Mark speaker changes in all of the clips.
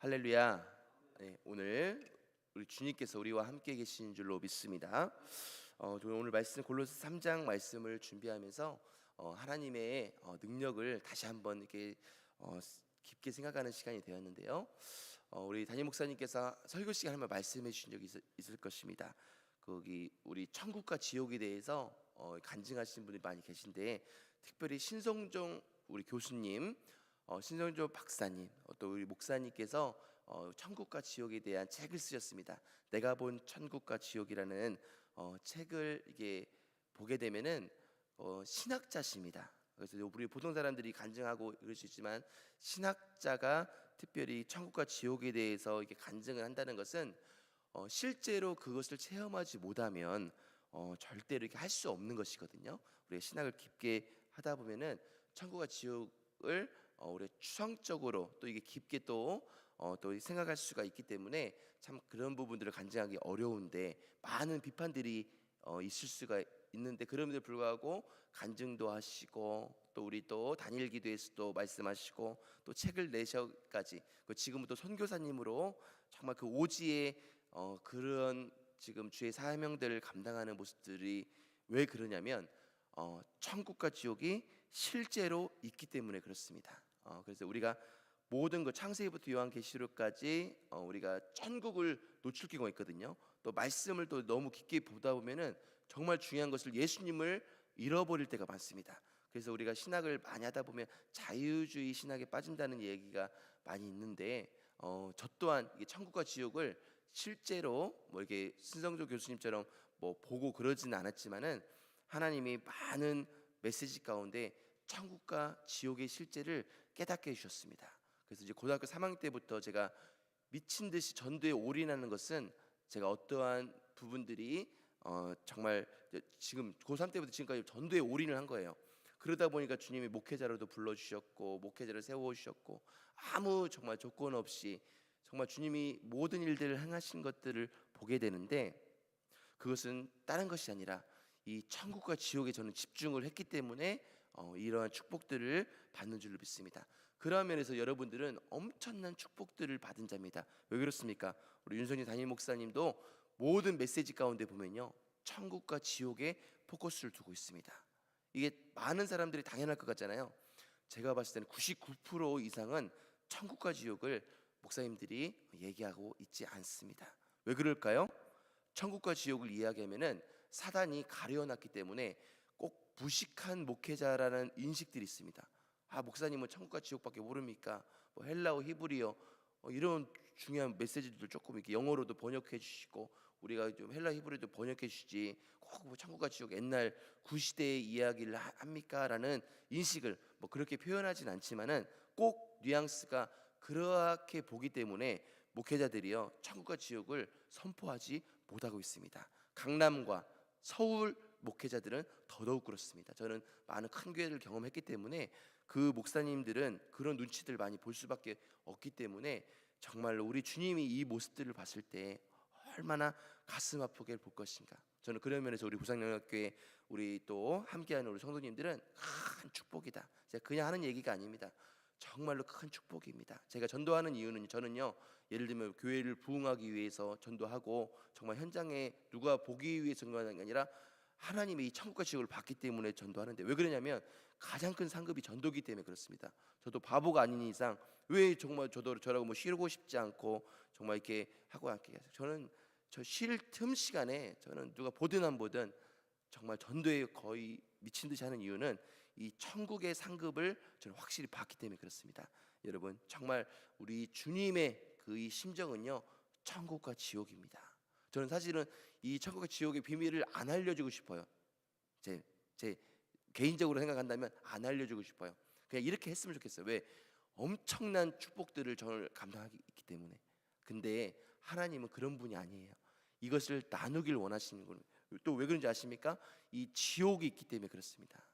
Speaker 1: 할렐루야. 네, 오늘 우리 주님께서 우리와 함께 계신 줄로 믿습니다. 저는 오늘 말씀 골로새 3장 말씀을 준비하면서 하나님의 능력을 다시 한번 이렇게 깊게 생각하는 시간이 되었는데요. 우리 담임 목사님께서 설교 시간에 한번 말씀해 주신 적이 있을 것입니다. 거기 우리 천국과 지옥에 대해서 간증하시는 분들이 많이 계신데, 특별히 신성종 우리 교수님, 신성조 박사님, 또 우리 목사님께서 천국과 지옥에 대한 책을 쓰셨습니다. 내가 본 천국과 지옥이라는 책을 이게 보게 되면은 신학자십니다. 그래서 우리 보통 사람들이 간증하고 이럴 수 있지만, 신학자가 특별히 천국과 지옥에 대해서 이렇게 간증을 한다는 것은 실제로 그것을 체험하지 못하면 절대로 이렇게 할 수 없는 것이거든요. 우리가 신학을 깊게 하다 보면은 천국과 지옥을 우리 추상적으로 또 이게 깊게 또 생각할 수가 있기 때문에 참 그런 부분들을 간증하기 어려운데, 많은 비판들이 있을 수가 있는데, 그럼에도 불구하고 간증도 하시고, 또 우리 또 단일 기도에서도 말씀하시고, 또 책을 내셔까지 지금은 또 선교사님으로 정말 그 오지의 그런 지금 주의 사명들을 감당하는 모습들이 왜 그러냐면 천국과 지옥이 실제로 있기 때문에 그렇습니다. 그래서 우리가 모든 것 창세기부터 요한계시록까지 우리가 천국을 놓칠 경우가 있거든요. 또 말씀을 또 너무 깊게 보다 보면은 정말 중요한 것을, 예수님을 잃어버릴 때가 많습니다. 그래서 우리가 신학을 많이 하다 보면 자유주의 신학에 빠진다는 얘기가 많이 있는데, 저 또한 이게 천국과 지옥을 실제로 뭐 이렇게 신성조 교수님처럼 뭐 보고 그러지는 않았지만은, 하나님이 많은 메시지 가운데 천국과 지옥의 실제를 깨닫게 해주셨습니다. 그래서 이제 고등학교 3학년 때부터 제가 미친 듯이 전도에 올인하는 것은, 제가 어떠한 부분들이 정말 지금 고3 때부터 지금까지 전도에 올인을 한 거예요. 그러다 보니까 주님이 목회자로도 불러주셨고, 목회자를 세워주셨고, 아무 정말 조건 없이 정말 주님이 모든 일들을 행하신 것들을 보게 되는데, 그것은 다른 것이 아니라 이 천국과 지옥에 저는 집중을 했기 때문에 이러한 축복들을 받는 줄로 믿습니다. 그런 면에서 여러분들은 엄청난 축복들을 받은 자입니다. 왜 그렇습니까? 우리 윤선희 담임 목사님도 모든 메시지 가운데 보면요, 천국과 지옥에 포커스를 두고 있습니다. 이게 많은 사람들이 당연할 것 같잖아요. 제가 봤을 때는 99% 이상은 천국과 지옥을 목사님들이 얘기하고 있지 않습니다. 왜 그럴까요? 천국과 지옥을 이야기하면은 사단이 가려놨기 때문에 꼭 무식한 목회자라는 인식들이 있습니다. 목사님은 천국과 지옥밖에 모릅니까? 뭐 헬라어, 히브리어 이런 중요한 메시지들 조금 이렇게 영어로도 번역해 주시고, 우리가 좀 헬라 히브리어도 번역해 주시지 꼭뭐 천국과 지옥 옛날 구시대의 이야기를 합니까라는 인식을 뭐 그렇게 표현하진 않지만은, 꼭 뉘앙스가 그렇게 보기 때문에 목회자들이요, 천국과 지옥을 선포하지 못하고 있습니다. 강남과 서울 목회자들은 더더욱 그렇습니다. 저는 많은 큰 교회를 경험했기 때문에 그 목사님들은 그런 눈치들 많이 볼 수밖에 없기 때문에, 정말로 우리 주님이 이 모습들을 봤을 때 얼마나 가슴 아프게 볼 것인가. 저는 그런 면에서 우리 부산영역교회 우리 또 함께하는 우리 성도님들은 큰 축복이다. 제가 그냥 하는 얘기가 아닙니다. 정말로 큰 축복입니다. 제가 전도하는 이유는, 저는요, 예를 들면 교회를 부흥하기 위해서 전도하고, 정말 현장에 누가 보기 위해서 전도하는 게 아니라 하나님의 이 천국과 지옥을 봤기 때문에 전도하는데, 왜 그러냐면 가장 큰 상급이 전도기 때문에 그렇습니다. 저도 바보가 아닌 이상 왜 정말 저라고 뭐 쉬고 싶지 않고 정말 이렇게 하고 않게, 저는 저 쉴 틈 시간에 저는 누가 보든 안 보든 정말 전도에 거의 미친 듯이 하는 이유는 이 천국의 상급을 저는 확실히 봤기 때문에 그렇습니다. 여러분, 정말 우리 주님의 그 이 심정은요, 천국과 지옥입니다. 저는 사실은 이 천국과 지옥의 비밀을 안 알려주고 싶어요. 제 개인적으로 생각한다면 안 알려주고 싶어요. 그냥 이렇게 했으면 좋겠어요. 왜? 엄청난 축복들을 저를 감당하기 있기 때문에. 근데 하나님은 그런 분이 아니에요. 이것을 나누길 원하시는 거예요. 또 왜 그런지 아십니까? 이 지옥이 있기 때문에 그렇습니다.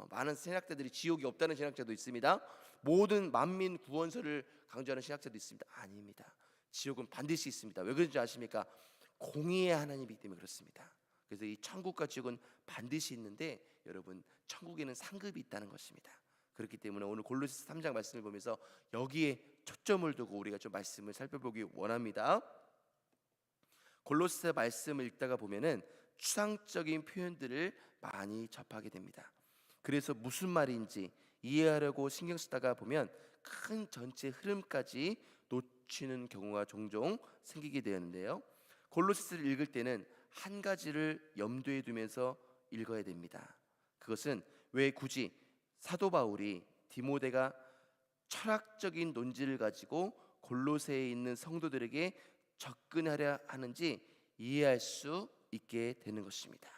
Speaker 1: 많은 신학자들이 지옥이 없다는 신학자도 있습니다. 모든 만민 구원설을 강조하는 신학자도 있습니다. 아닙니다. 지옥은 반드시 있습니다. 왜 그런지 아십니까? 공의의 하나님이기 때문에 그렇습니다. 그래서 이 천국과 지옥은 반드시 있는데, 여러분, 천국에는 상급이 있다는 것입니다. 그렇기 때문에 오늘 골로새 3장 말씀을 보면서 여기에 초점을 두고 우리가 좀 말씀을 살펴보기 원합니다. 골로새 말씀을 읽다가 보면은 추상적인 표현들을 많이 접하게 됩니다. 그래서 무슨 말인지 이해하려고 신경 쓰다가 보면 큰 전체 흐름까지 놓치는 경우가 종종 생기게 되는데요. 골로새서를 읽을 때는 한 가지를 염두에 두면서 읽어야 됩니다. 그것은 왜 굳이 사도 바울이 디모데가 철학적인 논지를 가지고 골로새에 있는 성도들에게 접근하려 하는지 이해할 수 있게 되는 것입니다.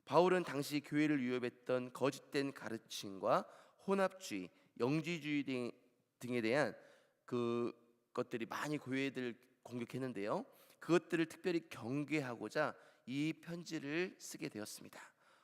Speaker 1: 바울은 당시 교회를 위협했던 거짓된 가르침과 혼합주의, 영지주의 등에 대한 그것들이 많이 교회들을 공격했는데요. 그것들을 특별히 경계하고자 이 편지를 쓰게 되었습니다.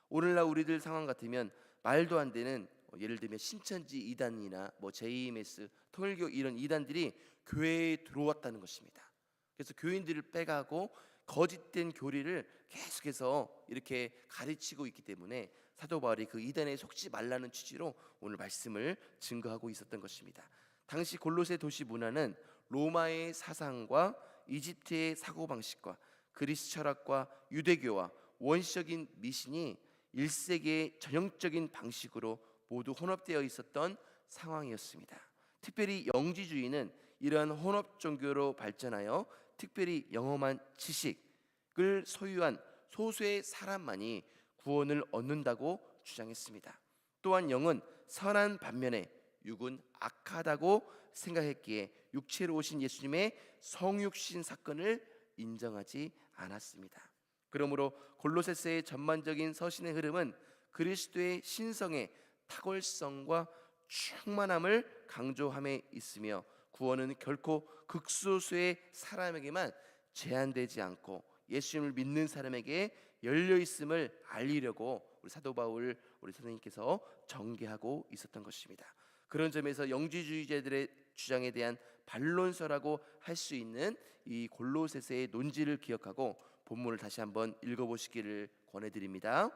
Speaker 1: 오늘날 우리들 상황 같으면 말도 안 되는 예를 들면 신천지 이단이나 JMS, 통일교 이런 이단들이 교회에 들어왔다는 것입니다. 그래서 교인들을 빼가고 거짓된 교리를 계속해서 이렇게 가르치고 있기 때문에 사도 바울이 그 이단에 속지 말라는 취지로 오늘 말씀을 증거하고 있었던 것입니다. 당시 골로새 도시 문화는 로마의 사상과 이집트의 사고방식과 그리스 철학과 유대교와 원시적인 미신이 1세기의 전형적인 방식으로 모두 혼합되어 있었던 상황이었습니다. 특별히 영지주의는 이러한 혼합 종교로 발전하여 특별히 영험한 지식을 소유한 소수의 사람만이 구원을 얻는다고 주장했습니다. 또한 영은 선한 반면에 육은 악하다고 생각했기에 육체로 오신 예수님의 성육신 사건을 인정하지 않았습니다. 그러므로 골로새서의 전반적인 서신의 흐름은 그리스도의 신성의 탁월성과 충만함을 강조함에 있으며 구원은 결코 극소수의 사람에게만 제한되지 않고 예수님을 믿는 사람에게 열려 있음을 알리려고 우리 사도 바울 우리 선생님께서 전개하고 있었던 것입니다. 그런 점에서 영지주의자들의 주장에 대한 반론서라고 할 수 있는 이 골로새서의 논지를 기억하고 본문을 다시 한번 읽어보시기를 권해드립니다.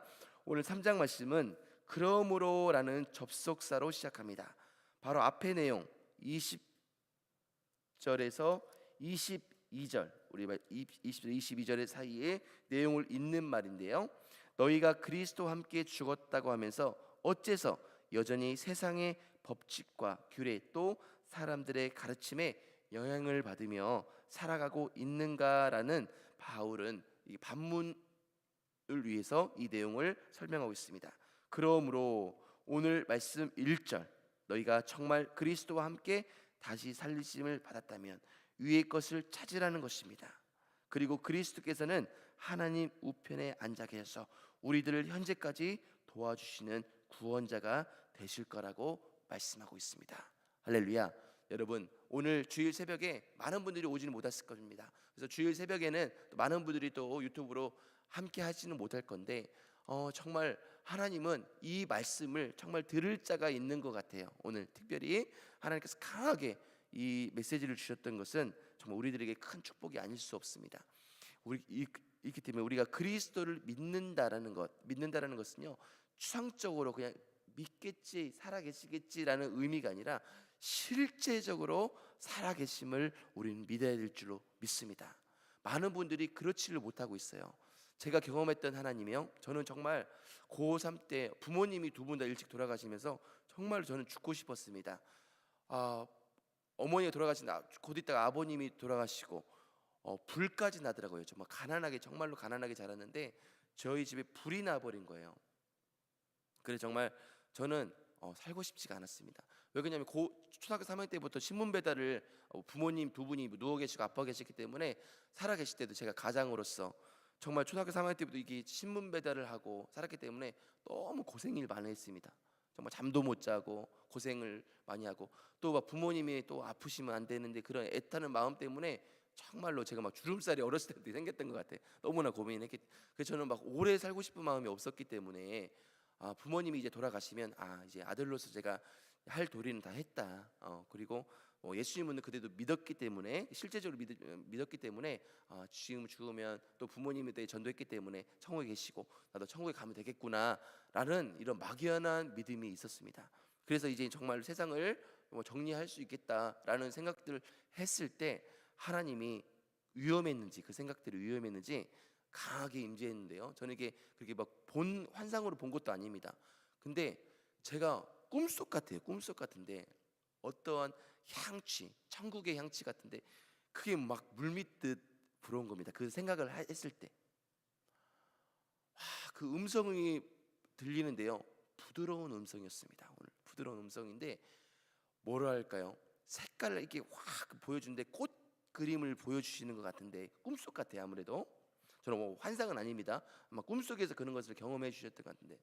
Speaker 1: 오늘 3장 말씀은 그러므로라는 접속사로 시작합니다. 바로 앞의 내용 20절에서 22절 우리 20절 22절의 사이에 내용을 잇는 말인데요. 너희가 그리스도와 함께 죽었다고 하면서 어째서 여전히 세상의 법칙과 규례 또 사람들의 가르침에 영향을 받으며 살아가고 있는가라는 바울은 이 반문을 위해서 이 내용을 설명하고 있습니다. 그러므로 오늘 말씀 1절 너희가 정말 그리스도와 함께 다시 살리심을 받았다면 위의 것을 찾으라는 것입니다. 그리고 그리스도께서는 하나님 우편에 앉아 계셔서 우리들을 현재까지 도와주시는 구원자가 되실 거라고 말씀하고 있습니다. 할렐루야. 여러분 오늘 주일 새벽에 많은 분들이 오지는 못했을 겁니다. 그래서 주일 새벽에는 또 많은 분들이 또 유튜브로 함께 하지는 못할 건데 정말 하나님은 이 말씀을 정말 들을 자가 있는 것 같아요. 오늘 특별히 하나님께서 강하게 이 메시지를 주셨던 것은 정말 우리들에게 큰 축복이 아닐 수 없습니다. 있기 때문에 우리가 그리스도를 믿는다라는 것은요 추상적으로 그냥 믿겠지 살아계시겠지라는 의미가 아니라 실제적으로 살아계심을 우리는 믿어야 될 줄로 믿습니다. 많은 분들이 그렇지를 못하고 있어요. 제가 경험했던 하나님이요, 저는 정말 고3 때 부모님이 두 분 다 일찍 돌아가시면서 정말 저는 죽고 싶었습니다. 어머니가 돌아가신 곧 있다가 아버님이 돌아가시고 불까지 나더라고요. 정말 가난하게 정말로 가난하게 자랐는데 저희 집에 불이 나버린 거예요. 그래서 정말 저는 살고 싶지가 않았습니다. 왜 그러냐면 초등학교 3학년 때부터 신문 배달을 부모님 두 분이 누워 계시고 아파 계셨기 때문에 살아 계실 때도 제가 가장으로서 정말 초등학교 3학년 때부터 이게 신문 배달을 하고 살았기 때문에 너무 고생을 많이 했습니다. 정말 잠도 못 자고 고생을 많이 하고 또 막 부모님이 또 아프시면 안 되는데 그런 애타는 마음 때문에 정말로 제가 막 주름살이 어렸을 때도 생겼던 것 같아요. 너무나 고민했기. 그래서 저는 막 오래 살고 싶은 마음이 없었기 때문에 부모님이 이제 돌아가시면 이제 아들로서 제가 할 도리는 다 했다. 그리고 예수님은 그때도 믿었기 때문에 실제적으로 믿었기 때문에 지금 죽으면 또 부모님에 대해 전도했기 때문에 천국에 계시고 나도 천국에 가면 되겠구나라는 이런 막연한 믿음이 있었습니다. 그래서 이제 정말 세상을 뭐 정리할 수 있겠다라는 생각들을 했을 때 하나님이 위험했는지, 그 생각들이 위험했는지 강하게 임재했는데요. 저는 이게 그렇게 막 본 환상으로 본 것도 아닙니다. 근데 제가 꿈속 같아요. 꿈속 같은데 어떠한 향취, 천국의 향취 같은데 그게 막 물밀듯 불어온 겁니다. 그 생각을 했을 때, 그 음성이 들리는데요. 부드러운 음성이었습니다. 오늘 부드러운 음성인데 뭐라 할까요? 색깔을 이렇게 확 보여주는데 꽃 그림을 보여주시는 것 같은데 꿈속 같아요. 아무래도 저는 뭐 환상은 아닙니다. 아마 꿈속에서 그런 것을 경험해 주셨던 것 같은데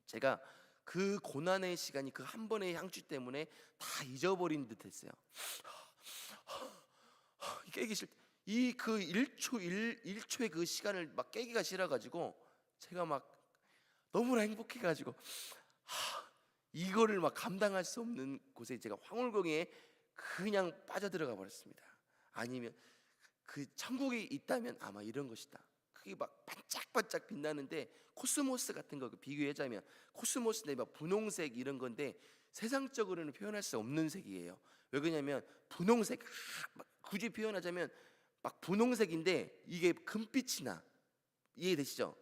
Speaker 1: 제가 그 고난의 시간이 그 한 번의 향취 때문에 다 잊어버린 듯했어요. 깨기 싫. 이그 1초의 그 시간을 막 깨기가 싫어가지고 제가 막 너무나 행복해가지고 이거를 막 감당할 수 없는 곳에 제가 황홀경에 그냥 빠져들어가 버렸습니다. 아니면 그 천국이 있다면 아마 이런 것이다. 그게 막 반짝반짝 빛나는데 코스모스 같은 거 비교하자면 코스모스인데 막 분홍색 이런 건데 세상적으로는 표현할 수 없는 색이에요. 왜 그러냐면 분홍색 굳이 표현하자면 막 분홍색인데 이게 금빛이 나. 이해되시죠?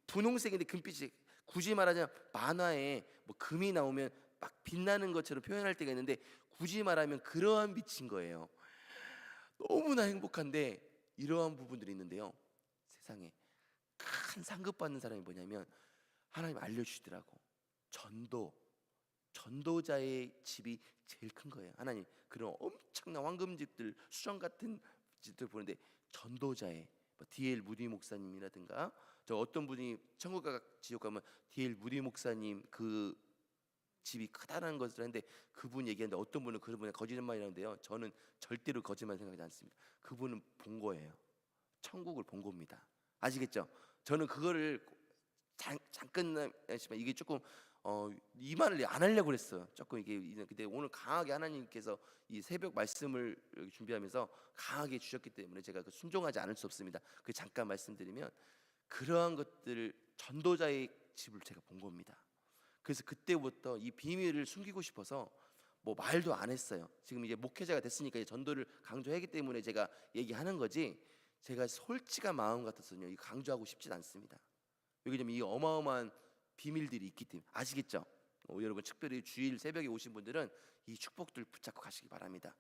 Speaker 1: 분홍색인데 금빛이, 굳이 말하자면 만화에 뭐 금이 나오면 막 빛나는 것처럼 표현할 때가 있는데 굳이 말하면 그러한 빛인 거예요. 너무나 행복한데 이러한 부분들이 있는데요. 세상에 큰 상급 받는 사람이 뭐냐면 하나님 알려주시더라고. 전도자의 집이 제일 큰 거예요. 하나님 그런 엄청난 황금집들, 수정 같은 집들 보는데 전도자의 뭐 D.L. 무디 목사님이라든가, 저 어떤 분이 천국과 지옥 가면 D.L. 무디 목사님 그 집이 크다라는 것을 하는데 그분 얘기하는데 어떤 분은 그분의 거짓말이라는데요. 저는 절대로 거짓말 생각하지 않습니다. 그분은 본 거예요. 천국을 본 겁니다. 아시겠죠? 저는 그거를 잠깐 이게 조금 이 말을 안 하려고 그랬어요. 조금 이게 근데 오늘 강하게 하나님께서 이 새벽 말씀을 준비하면서 강하게 주셨기 때문에 제가 그 순종하지 않을 수 없습니다. 그 잠깐 말씀드리면 그러한 것들을 전도자의 집을 제가 본 겁니다. 그래서 그때부터 이 비밀을 숨기고 싶어서 뭐 말도 안 했어요. 지금 이제 목회자가 됐으니까 이제 전도를 강조하기 때문에 제가 얘기하는 거지, 제가 솔직한 마음 같아서는요 이 강조하고 싶진 않습니다. 왜냐면 이 어마어마한 비밀들이 있기 때문에. 아시겠죠? 여러분 특별히 주일 새벽에 오신 분들은 이 축복들 붙잡고 가시기 바랍니다.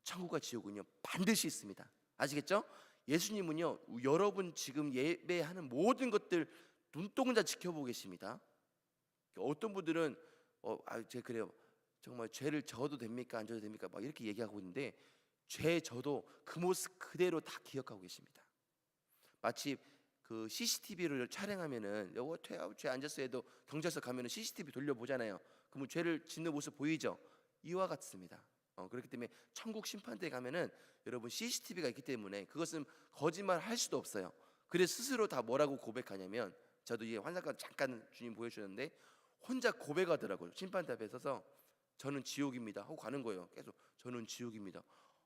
Speaker 1: 천국과 지옥은요 반드시 있습니다. 아시겠죠? 예수님은요 여러분 지금 예배하는 모든 것들 눈동자 지켜보고 계십니다. 어떤 분들은 제가 그래요. 정말 죄를 져도 됩니까? 안 져도 됩니까? 막 이렇게 얘기하고 있는데 죄 져도 그 모습 그대로 다 기억하고 계십니다. 마치 그 CCTV를 촬영하면은 죄 안 졌어 해도 경찰서 가면은 CCTV 돌려보잖아요. 그러면 죄를 짓는 모습 보이죠? 이와 같습니다. 그렇기 때문에 천국 심판대에 가면은 여러분 CCTV가 있기 때문에 그것은 거짓말 할 수도 없어요. 그래서 스스로 다 뭐라고 고백하냐면, 저도 이 환상가 잠깐 주님 보여주셨는데 혼자 고백하더라고요. 심판대 앞에 서서 저는 지옥입니다 하고 가는 거예요. 계속 저는 지옥입니다.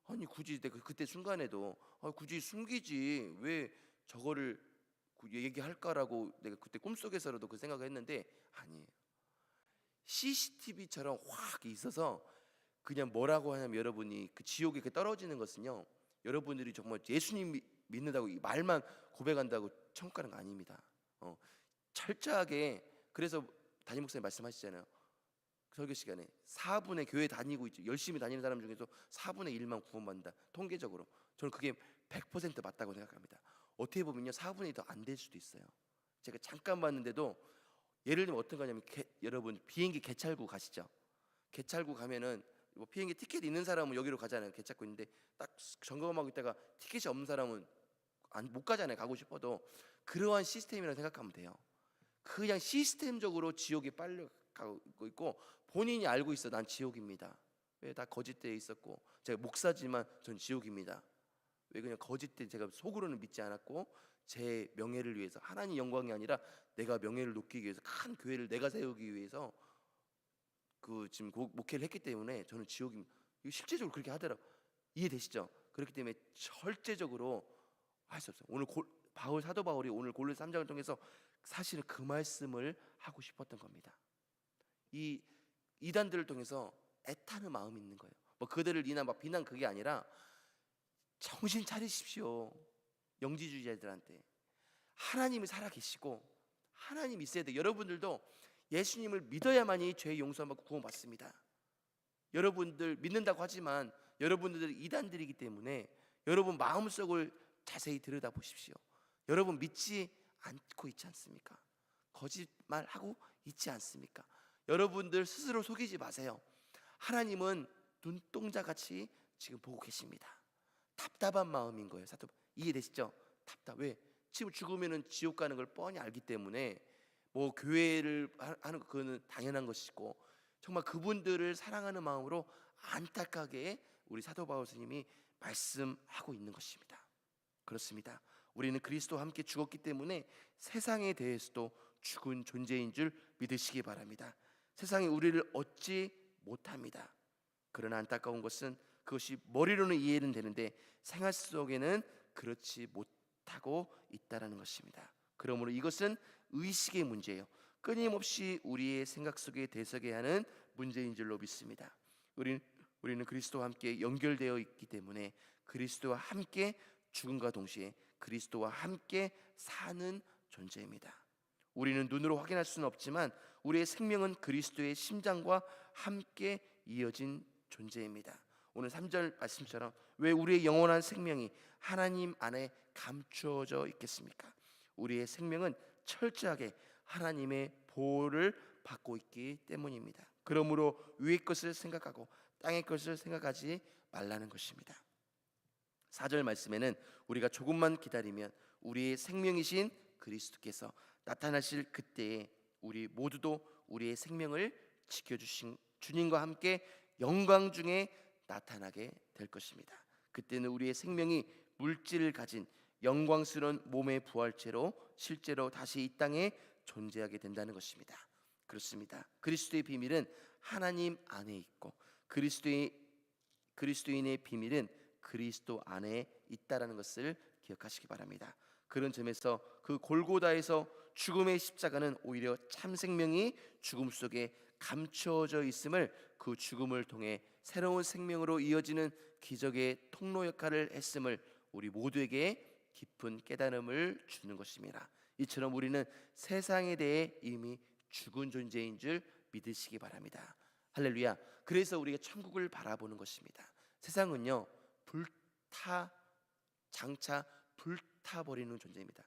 Speaker 1: 아니 굳이 내가 그때 순간에도 굳이 숨기지 왜 저거를 얘기할까라고 내가 그때 꿈속에서라도 그 생각을 했는데 아니에요. CCTV처럼 확 있어서 그냥 뭐라고 하냐면 여러분이 그 지옥에 떨어지는 것은요 여러분들이 정말 예수님 믿는다고 이 말만 고백한다고 천국 가는 거 아닙니다. 철저하게. 그래서 담임 목사님 말씀하시잖아요. 설교 시간에 4분의 교회 다니고 있죠. 열심히 다니는 사람 중에서 4분의 1만 구원받는다. 통계적으로 저는 그게 100% 맞다고 생각합니다. 어떻게 보면요 4분의 2도 안 될 수도 있어요. 제가 잠깐 봤는데도 예를 들면 어떤 거냐면 여러분 비행기 개찰구 가시죠. 개찰구 가면은 뭐 비행기 티켓 있는 사람은 여기로 가잖아요. 개찰구 있는데 딱 점검하고 있다가 티켓이 없는 사람은 못 가잖아요. 가고 싶어도. 그러한 시스템이라고 생각하면 돼요. 그냥 시스템적으로 지옥에 빨려가고 있고 본인이 알고 있어. 난 지옥입니다. 왜? 다 거짓되어 있었고 제가 목사지만 전 지옥입니다. 왜? 그냥 거짓된, 제가 속으로는 믿지 않았고 제 명예를 위해서, 하나님 영광이 아니라 내가 명예를 높이기 위해서 큰 교회를 내가 세우기 위해서 그 지금 목회를 했기 때문에 저는 지옥입니다. 이거 실제적으로 그렇게 하더라고. 이해되시죠? 그렇기 때문에 절대적으로 할 수 없어요. 오늘 사도 바울이 오늘 골로새 3장을 통해서 사실은 그 말씀을 하고 싶었던 겁니다. 이 이단들을 통해서 애타는 마음이 있는 거예요. 뭐 그들을 이나 막 비난 그게 아니라 정신 차리십시오. 영지주의자들한테 하나님이 살아계시고 하나님 있어야 돼. 여러분들도 예수님을 믿어야만이 죄 용서받고 구원받습니다. 여러분들 믿는다고 하지만 여러분들 이단들이기 때문에 여러분 마음속을 자세히 들여다보십시오. 여러분 믿지 않고 있지 않습니까? 거짓말하고 있지 않습니까? 여러분들 스스로 속이지 마세요. 하나님은 눈동자같이 지금 보고 계십니다. 답답한 마음인 거예요. 사도 이해되시죠? 왜? 지금 죽으면은 지옥 가는 걸 뻔히 알기 때문에 뭐 교회를 하는 거 그거는 당연한 것이고 정말 그분들을 사랑하는 마음으로 안타깝게 우리 사도 바울 스님이 말씀하고 있는 것입니다. 그렇습니다. 우리는 그리스도와 함께 죽었기 때문에 세상에 대해서도 죽은 존재인 줄 믿으시기 바랍니다. 세상이 우리를 얻지 못합니다. 그러나 안타까운 것은 그것이 머리로는 이해는 되는데 생활 속에는 그렇지 못하고 있다는 것입니다. 그러므로 이것은 의식의 문제예요. 끊임없이 우리의 생각 속에 대석해야 하는 문제인 줄로 믿습니다. 우리는 그리스도와 함께 연결되어 있기 때문에 그리스도와 함께 죽음과 동시에 그리스도와 함께 사는 존재입니다. 우리는 눈으로 확인할 수는 없지만 우리의 생명은 그리스도의 심장과 함께 이어진 존재입니다. 오늘 3절 말씀처럼 왜 우리의 영원한 생명이 하나님 안에 감추어져 있겠습니까? 우리의 생명은 철저하게 하나님의 보호를 받고 있기 때문입니다. 그러므로 위의 것을 생각하고 땅의 것을 생각하지 말라는 것입니다. 4절 말씀에는 우리가 조금만 기다리면 우리의 생명이신 그리스도께서 나타나실 그때에 우리 모두도 우리의 생명을 지켜주신 주님과 함께 영광 중에 나타나게 될 것입니다. 그때는 우리의 생명이 물질을 가진 영광스러운 몸의 부활체로 실제로 다시 이 땅에 존재하게 된다는 것입니다. 그렇습니다. 그리스도의 비밀은 하나님 안에 있고 그리스도인의 비밀은 그리스도 안에 있다라는 것을 기억하시기 바랍니다. 그런 점에서 그 골고다에서 죽음의 십자가는 오히려 참 생명이 죽음 속에 감추어져 있음을 그 죽음을 통해 새로운 생명으로 이어지는 기적의 통로 역할을 했음을 우리 모두에게 깊은 깨달음을 주는 것입니다. 이처럼 우리는 세상에 대해 이미 죽은 존재인 줄 믿으시기 바랍니다. 할렐루야. 그래서 우리가 천국을 바라보는 것입니다. 세상은요 장차 불타버리는 존재입니다.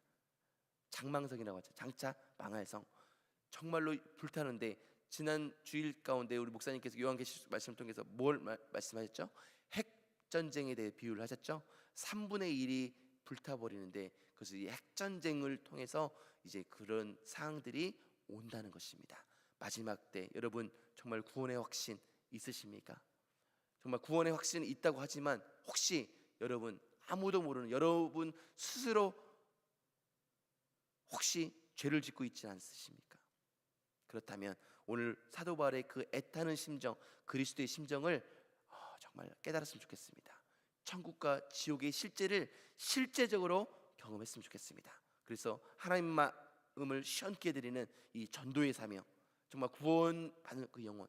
Speaker 1: 장망성이라고 하죠. 장차 망할 성. 정말로 불타는데 지난 주일 가운데 우리 목사님께서 요한계시록 말씀을 통해서 뭘 말씀하셨죠? 핵전쟁에 대해 비유를 하셨죠? 3분의 1이 불타버리는데 그래서 이 핵전쟁을 통해서 이제 그런 상황들이 온다는 것입니다. 마지막 때 여러분 정말 구원의 확신 있으십니까? 정말 구원의 확신이 있다고 하지만 혹시 여러분 아무도 모르는 여러분 스스로 혹시 죄를 짓고 있지 않으십니까? 그렇다면 오늘 사도 바울의 그 애타는 심정, 그리스도의 심정을 정말 깨달았으면 좋겠습니다. 천국과 지옥의 실제를 실제적으로 경험했으면 좋겠습니다. 그래서 하나님 마음을 시원케 해드리는 이 전도의 사명, 정말 구원받는 그 영혼,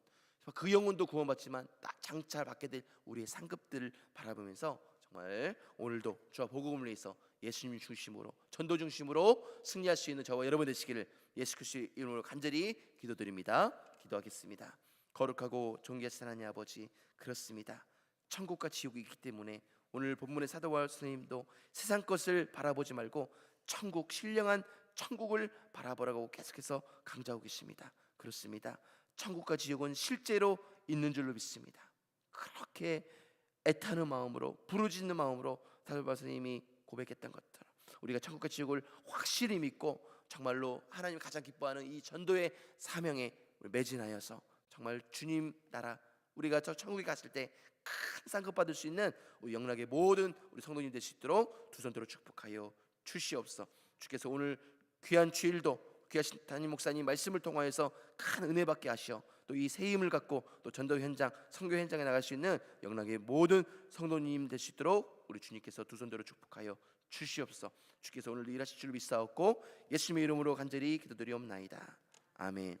Speaker 1: 그 영혼도 구원받지만 장차 받게 될 우리의 상급들을 바라보면서 정말 오늘도 주와 복음을 위해서 예수님 중심으로 전도 중심으로 승리할 수 있는 저와 여러분 되시기를 예수 그리스도의 이름으로 간절히 기도드립니다. 기도하겠습니다. 거룩하고 존귀하신 하나님 아버지, 그렇습니다. 천국과 지옥이 있기 때문에 오늘 본문의 사도 바울 선생님도 세상 것을 바라보지 말고 천국, 신령한 천국을 바라보라고 계속해서 강조하고 계십니다. 그렇습니다. 천국과 지옥은 실제로 있는 줄로 믿습니다. 그렇게 애타는 마음으로 부르짖는 마음으로 사도 바울 선생님이 고백했던 것들, 우리가 천국과 지옥을 확실히 믿고 정말로 하나님이 가장 기뻐하는 이 전도의 사명에 매진하여서 정말 주님 나라, 우리가 저 천국에 갔을 때 큰 상급 받을 수 있는 우리 영락의 모든 우리 성도님 될 수 있도록 두 손 들어 축복하여 주시옵소서. 주께서 오늘 귀한 주일도 귀하신 담임 목사님 말씀을 통하여서 큰 은혜 받게 하시어 또 이 새 힘을 갖고 또 전도 현장, 선교 현장에 나갈 수 있는 영락의 모든 성도님 될 수 있도록 우리 주님께서 두 손 들어 축복하여 주시옵소서. 주께서 오늘 일하실 줄 믿사옵고 예수님의 이름으로 간절히 기도드리옵나이다. 아멘.